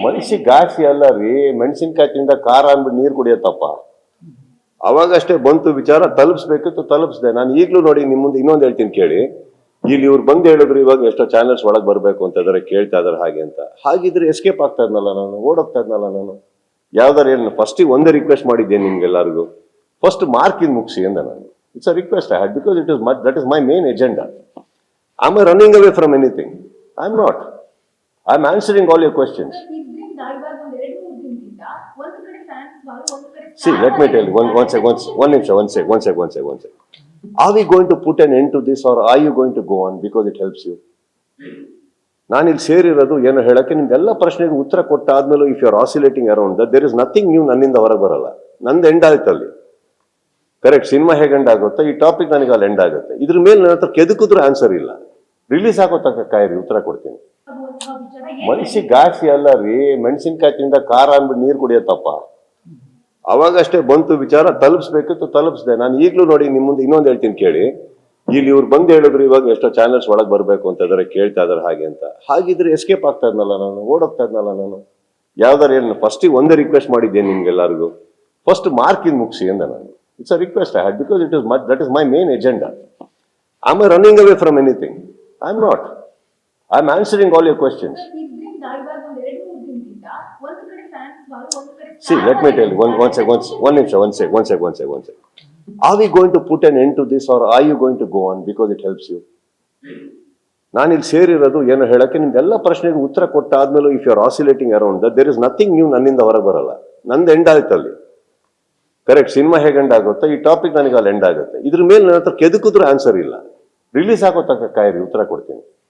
ಮನುಷ್ಯ ಗಾಸಿ ಅಲ್ಲ ರೀ, ಮೆಣಸಿನ್ಕಾಯಿ ತಿಂದ ಖಾರ ಅಂದ್ಬಿಟ್ಟು ನೀರು ಕುಡಿಯತ್ತಪ್ಪ. ಅವಾಗಷ್ಟೇ ಬಂತು ವಿಚಾರ, ತಲುಪಿಸ್ಬೇಕಿತ್ತು ತಲುಪಿಸ್ದೆ. ನಾನು ಈಗಲೂ ನೋಡಿ ನಿಮ್ಮ ಮುಂದೆ ಇನ್ನೊಂದು ಹೇಳ್ತೀನಿ ಕೇಳಿ. ಇಲ್ಲಿ ಇವ್ರು ಬಂದು ಹೇಳಿದ್ರು ಇವಾಗ ಎಷ್ಟೋ ಚಾನೆಲ್ಸ್ ಒಳಗೆ ಬರಬೇಕು ಅಂತ ಇದಾರೆ, ಕೇಳ್ತಾ ಇದಾರೆ ಹಾಗೆ ಅಂತ. ಹಾಗಿದ್ರೆ ಎಸ್ಕೇಪ್ ಆಗ್ತಾ ಇದ್ನಲ್ಲ ನಾನು, ಓಡೋಗ್ತಾ ಇದ್ನಲ್ಲ ನಾನು. ಯಾವ್ದಾರು ಏನು ಫಸ್ಟಿಗೆ ಒಂದೇ ರಿಕ್ವೆಸ್ಟ್ ಮಾಡಿದ್ದೇನೆ ನಿಮ್ಗೆಲ್ಲರಿಗೂ, ಫಸ್ಟ್ ಮಾರ್ಕಿಂಗ್ ಮುಗಿಸಿ ಅಂದ ನಾನು. It's a request I had because that is my main agenda. Am I running away from anything? I am not. I am answering all your questions. See, let me tell you, one second. Are we going to put an end to this or are you going to go on because it helps you? ನಾನು ಇಲ್ಲಿ ಸೇರಿರೋದು ಏನು ಹೇಳಕ್ಕೆ, ನಿಮ್ದೆಲ್ಲ ಪ್ರಶ್ನೆಗೆ ಉತ್ತರ ಕೊಟ್ಟಾದ್ಮೇಲೆ if you are oscillating around that there is nothing new ನನ್ನಿಂದ ಹೊರಗೆ ಬರಲ್ಲ. ನಂದು ಎಂಡ್ ಆಯ್ತಲ್ಲಿ, ಕರೆಕ್ಟ್. ಸಿನಿಮಾ ಹೇಗೆ ಎಂಡ್ ಆಗುತ್ತೆ, ಈ ಟಾಪಿಕ್ ನನಗೆ ಅಲ್ಲಿ ಎಂಡ್ ಆಗುತ್ತೆ. ಇದ್ರ ಮೇಲೆ ನನ್ನ ಹತ್ರ ಕೆದಕಿದ್ರೂ ಆನ್ಸರ್ ಇಲ್ಲ. ರಿಲೀಸ್ ಆಗೋ ತನಕ ಕಾಯಿರಿ, ಉತ್ತರ ಕೊಡ್ತೀನಿ. ಮನುಷ್ಯ ಗಾಸಿ ಅಲ್ಲ ರೀ, ಮೆಣಸಿನ್ಕಾಯಿ ತಿಂದ ಖಾರ ಅಂದ್ಬಿಟ್ಟು ನೀರು ಕುಡಿಯತ್ತಪ್ಪ. ಅವಾಗಷ್ಟೇ ಬಂತು ವಿಚಾರ, ತಲುಪಿಸ್ಬೇಕಿತ್ತು ತಲುಪಿಸ್ದೆ. ನಾನು ಈಗಲೂ ನೋಡಿ ನಿಮ್ಮ ಮುಂದೆ ಇನ್ನೊಂದು ಹೇಳ್ತೀನಿ ಕೇಳಿ. ಇಲ್ಲಿ ಇವ್ರು ಬಂದು ಹೇಳಿದ್ರು ಇವಾಗ ಎಷ್ಟೋ ಚಾನೆಲ್ಸ್ ಒಳಗೆ ಬರಬೇಕು ಅಂತ ಇದಾರೆ, ಕೇಳ್ತಾ ಇದಾರೆ ಹಾಗೆ ಅಂತ. ಹಾಗಿದ್ರೆ ಎಸ್ಕೇಪ್ ಆಗ್ತಾ ಇದ್ನಲ್ಲ ನಾನು, ಓಡೋಗ್ತಾ ಇದ್ನಲ್ಲ ನಾನು. ಯಾವ್ದಾರು ಏನು ಫಸ್ಟಿಗೆ ಒಂದೇ ರಿಕ್ವೆಸ್ಟ್ ಮಾಡಿದ್ದೇನೆ ನಿಮ್ಗೆಲ್ಲರಿಗೂ, ಫಸ್ಟ್ ಮಾರ್ಕಿಂಗ್ ಮುಗಿಸಿ ಅಂದ ನಾನು. It's a request I had because that is my main agenda. Am I running away from anything? I am not. I am answering all your questions. See, let me tell you, one second. Are we going to put an end to this or are you going to go on because it helps you? ನಾನು ಇಲ್ಲಿ ಸೇರಿರೋದು ಏನು ಹೇಳಕ್ಕೆ, ನಿಮ್ದೆಲ್ಲ ಪ್ರಶ್ನೆಗೆ ಉತ್ತರ ಕೊಟ್ಟಾದ್ಮೇಲೆ if you are oscillating around that there is nothing new ನನ್ನಿಂದ ಹೊರಗೆ ಬರಲ್ಲ. ನಂದು ಎಂಡ್ ಆಯ್ತಲ್ಲಿ, ಕರೆಕ್ಟ್. ಸಿನಿಮಾ ಹೇಗೆ ಎಂಡ್ ಆಗುತ್ತೆ, ಈ ಟಾಪಿಕ್ ನನಗೆ ಅಲ್ಲಿ ಎಂಡ್ ಆಗುತ್ತೆ. ಇದ್ರ ಮೇಲೆ ನನ್ನ ಹತ್ರ ಕೆದಕಿದ್ರೂ ಆನ್ಸರ್ ಇಲ್ಲ. ರಿಲೀಸ್ ಆಗೋ ತನಕ ಕಾಯಿರಿ, ಉತ್ತರ ಕೊಡ್ತೀನಿ.